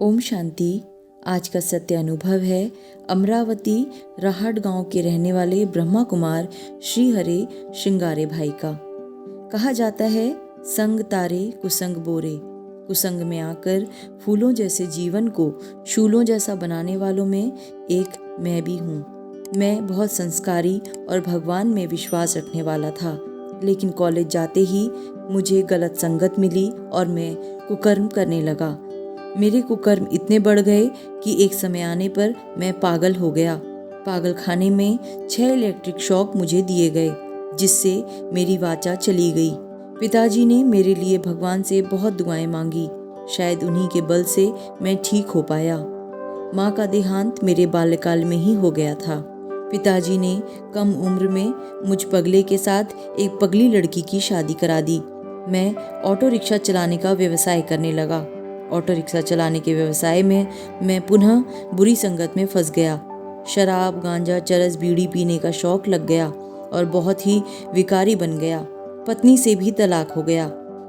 ओम शांति। आज का सत्य अनुभव है अमरावती राहट गांव के रहने वाले ब्रह्मा कुमार श्री हरे श्रृंगारे भाई का। कहा जाता है संग तारे कुसंग बोरे, कुसंग में आकर फूलों जैसे जीवन को शूलों जैसा बनाने वालों में एक मैं भी हूँ। मैं बहुत संस्कारी और भगवान में विश्वास रखने वाला था, लेकिन कॉलेज जाते ही मुझे गलत संगत मिली और मैं कुकर्म करने लगा। मेरे कुकर्म इतने बढ़ गए कि एक समय आने पर मैं पागल हो गया। पागल खाने में 6 इलेक्ट्रिक शॉक मुझे दिए गए, जिससे मेरी वाचा चली गई। पिताजी ने मेरे लिए भगवान से बहुत दुआएं मांगी। शायद उन्हीं के बल से मैं ठीक हो पाया। माँ का देहांत मेरे बाल्यकाल में ही हो गया था। पिताजी ने कम उम्र में मुझ पगले के साथ एक पगली लड़की की शादी करा दी। मैं ऑटो रिक्शा चलाने का व्यवसाय करने लगा। ऑटो रिक्शा चलाने के व्यवसाय में मैं पुनः बुरी संगत में फंस गया। शराब, गांजा, चरस, बीड़ी पीने का शौक लग गया और बहुत ही विकारी बन गया। पत्नी से भी तलाक हो गया।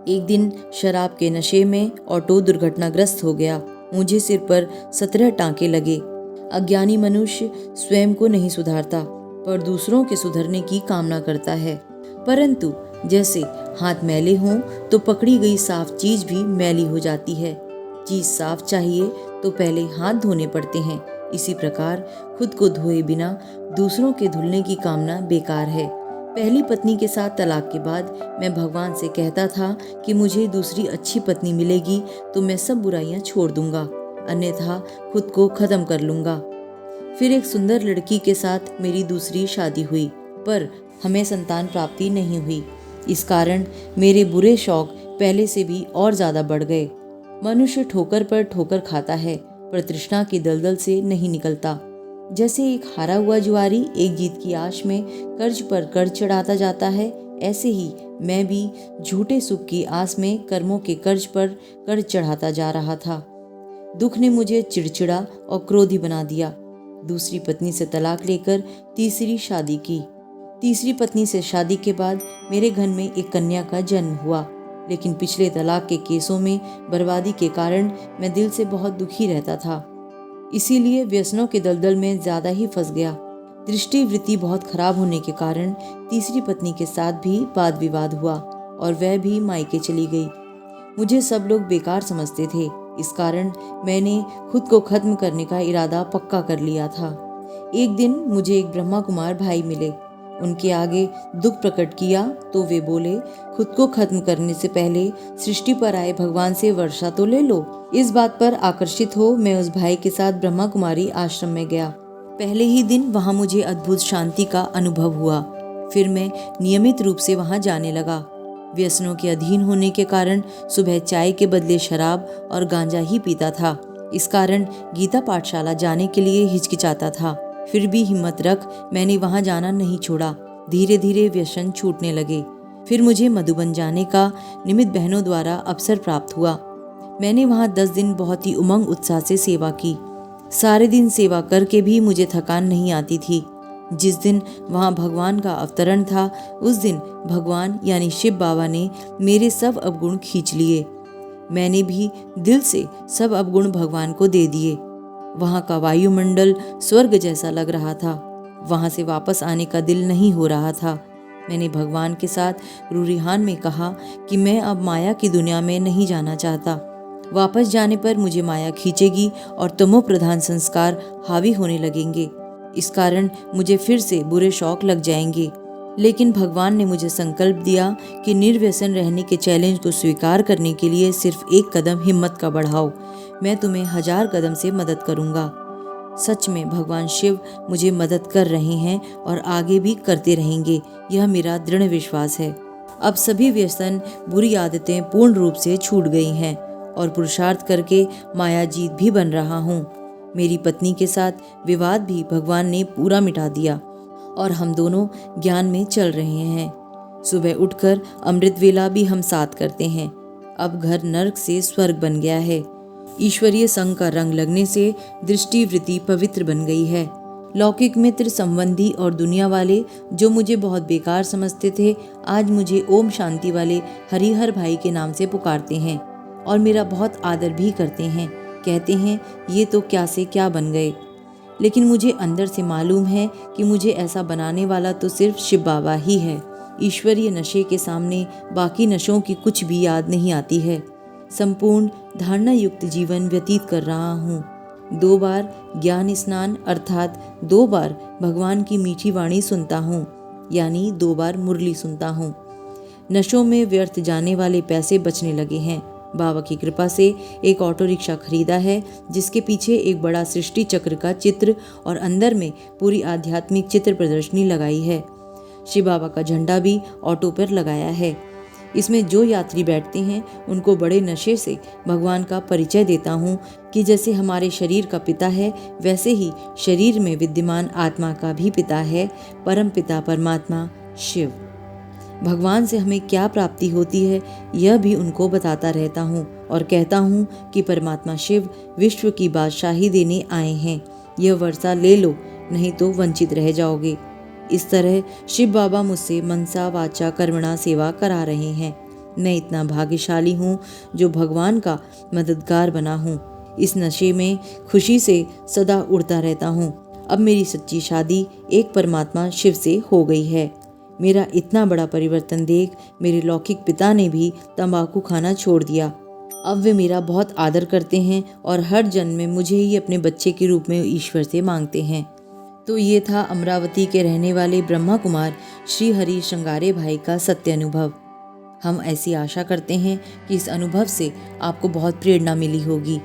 एक दिन शराब के नशे में ऑटो दुर्घटनाग्रस्त हो गया। मुझे सिर पर 17 टांके लगे। अज्ञानी मनुष्य स्वयं को नहीं सुधारता, पर दूसरों के सुधरने की कामना करता है। परंतु जैसे हाथ मैले हों तो पकड़ी गई साफ चीज भी मैली हो जाती है। चीज साफ चाहिए तो पहले हाथ धोने पड़ते हैं। इसी प्रकार खुद को धोए बिना दूसरों के धुलने की कामना बेकार है। पहली पत्नी के साथ तलाक के बाद मैं भगवान से कहता था कि मुझे दूसरी अच्छी पत्नी मिलेगी तो मैं सब बुराइयां छोड़ दूंगा, अन्यथा खुद को खत्म कर लूंगा। फिर एक सुंदर लड़की के साथ मेरी दूसरी शादी हुई, पर हमें संतान प्राप्ति नहीं हुई। इस कारण मेरे बुरे शौक पहले से भी और ज्यादा बढ़ गए। मनुष्य ठोकर पर ठोकर खाता है, पर तृष्णा की दलदल से नहीं निकलता। जैसे एक हारा हुआ जुआरी एक जीत की आश में कर्ज पर कर्ज चढ़ाता जाता है, ऐसे ही मैं भी झूठे सुख की आस में कर्मों के कर्ज पर कर्ज चढ़ाता जा रहा था। दुख ने मुझे चिड़चिड़ा और क्रोधी बना दिया। दूसरी पत्नी से तलाक लेकर तीसरी शादी की। तीसरी पत्नी से शादी के बाद मेरे घर में एक कन्या का जन्म हुआ, लेकिन पिछले तलाक के केसों में बर्बादी के कारण मैं दिल से बहुत दुखी रहता था। इसीलिए व्यसनों के दलदल में ज्यादा ही फंस गया। दृष्टि वृत्ति बहुत खराब होने के कारण तीसरी पत्नी के साथ भी वाद विवाद हुआ और वह भी मायके चली गई। मुझे सब लोग बेकार समझते थे। इस कारण मैंने खुद को खत्म करने का इरादा पक्का कर लिया था। एक दिन मुझे एक ब्रह्मा कुमार भाई मिले। उनके आगे दुख प्रकट किया तो वे बोले, खुद को खत्म करने से पहले सृष्टि पर आए भगवान से वर्षा तो ले लो। इस बात पर आकर्षित हो मैं उस भाई के साथ ब्रह्मा कुमारी आश्रम में गया। पहले ही दिन वहां मुझे अद्भुत शांति का अनुभव हुआ। फिर मैं नियमित रूप से वहां जाने लगा। व्यसनों के अधीन होने के कारण सुबह चाय के बदले शराब और गांजा ही पीता था। इस कारण गीता पाठशाला जाने के लिए हिचकिचाता था। फिर भी हिम्मत रख मैंने वहां जाना नहीं छोड़ा। धीरे धीरे व्यसन छूटने लगे। फिर मुझे मधुबन जाने का निमित्त बहनों द्वारा अवसर प्राप्त हुआ। मैंने वहां 10 दिन बहुत ही उमंग उत्साह से सेवा की। सारे दिन सेवा करके भी मुझे थकान नहीं आती थी। जिस दिन वहां भगवान का अवतरण था, उस दिन भगवान यानी शिव बाबा ने मेरे सब अवगुण खींच लिए। मैंने भी दिल से सब अवगुण भगवान को दे दिए। वहां का वायुमंडल स्वर्ग जैसा लग रहा था। वहां से वापस आने का दिल नहीं हो रहा था। मैंने भगवान के साथ रूरिहान में कहा कि मैं अब माया की दुनिया में नहीं जाना चाहता। वापस जाने पर मुझे माया खींचेगी और तमो प्रधान संस्कार हावी होने लगेंगे। इस कारण मुझे फिर से बुरे शौक लग जाएंगे। लेकिन भगवान ने मुझे संकल्प दिया कि निर्व्यसन रहने के चैलेंज को स्वीकार करने के लिए सिर्फ एक कदम हिम्मत का बढ़ाओ। मैं तुम्हें 1000 कदम से मदद करूंगा। सच में भगवान शिव मुझे मदद कर रहे हैं और आगे भी करते रहेंगे, यह मेरा दृढ़ विश्वास है। अब सभी व्यसन, बुरी आदतें पूर्ण रूप से छूट गई हैं और पुरुषार्थ करके माया जीत भी बन रहा हूँ। मेरी पत्नी के साथ विवाद भी भगवान ने पूरा मिटा दिया और हम दोनों ज्ञान में चल रहे हैं। सुबह उठकर अमृत वेला भी हम साथ करते हैं। अब घर नरक से स्वर्ग बन गया है। ईश्वरीय संग का रंग लगने से दृष्टि वृत्ति पवित्र बन गई है। लौकिक मित्र, संबंधी और दुनिया वाले जो मुझे बहुत बेकार समझते थे, आज मुझे ओम शांति वाले हरिहर भाई के नाम से पुकारते हैं और मेरा बहुत आदर भी करते हैं। कहते हैं ये तो क्या से क्या बन गए, लेकिन मुझे अंदर से मालूम है कि मुझे ऐसा बनाने वाला तो सिर्फ शिव बाबा ही है। ईश्वरीय नशे के सामने बाकी नशों की कुछ भी याद नहीं आती है। संपूर्ण धारणा युक्त जीवन व्यतीत कर रहा हूँ। 2 बार ज्ञान स्नान अर्थात 2 बार भगवान की मीठी वाणी सुनता हूँ, यानी 2 बार मुरली सुनता हूँ। नशों में व्यर्थ जाने वाले पैसे बचने लगे हैं। बाबा की कृपा से एक ऑटो रिक्शा खरीदा है जिसके पीछे एक बड़ा सृष्टि चक्र का चित्र और अंदर में पूरी आध्यात्मिक चित्र प्रदर्शनी लगाई है। शिव बाबा का झंडा भी ऑटो पर लगाया है। इसमें जो यात्री बैठते हैं उनको बड़े नशे से भगवान का परिचय देता हूँ कि जैसे हमारे शरीर का पिता है वैसे ही शरीर में विद्यमान आत्मा का भी पिता है, परम पिता परमात्मा शिव। भगवान से हमें क्या प्राप्ति होती है यह भी उनको बताता रहता हूँ और कहता हूँ कि परमात्मा शिव विश्व की बादशाही देने आए हैं, यह वर्षा ले लो नहीं तो वंचित रह जाओगे। इस तरह शिव बाबा मुझसे मनसा वाचा कर्मणा सेवा करा रहे हैं। मैं इतना भाग्यशाली हूँ जो भगवान का मददगार बना हूँ। इस नशे में खुशी से सदा उड़ता रहता हूँ। अब मेरी सच्ची शादी एक परमात्मा शिव से हो गई है। मेरा इतना बड़ा परिवर्तन देख मेरे लौकिक पिता ने भी तंबाकू खाना छोड़ दिया। अब वे मेरा बहुत आदर करते हैं और हर जन्म में मुझे ही अपने बच्चे के रूप में ईश्वर से मांगते हैं। तो ये था अमरावती के रहने वाले ब्रह्मा कुमार श्री हरि श्रृंगारे भाई का सत्य अनुभव। हम ऐसी आशा करते हैं कि इस अनुभव से आपको बहुत प्रेरणा मिली होगी।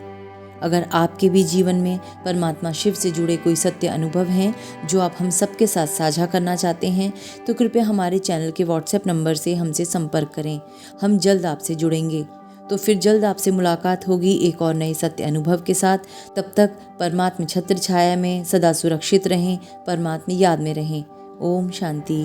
अगर आपके भी जीवन में परमात्मा शिव से जुड़े कोई सत्य अनुभव हैं जो आप हम सबके साथ साझा करना चाहते हैं तो कृपया हमारे चैनल के व्हाट्सएप नंबर से हमसे संपर्क करें। हम जल्द आपसे जुड़ेंगे। तो फिर जल्द आपसे मुलाकात होगी एक और नए सत्य अनुभव के साथ। तब तक परमात्मा छत्र छाया में सदा सुरक्षित रहें, परमात्मा याद में रहें। ओम शांति।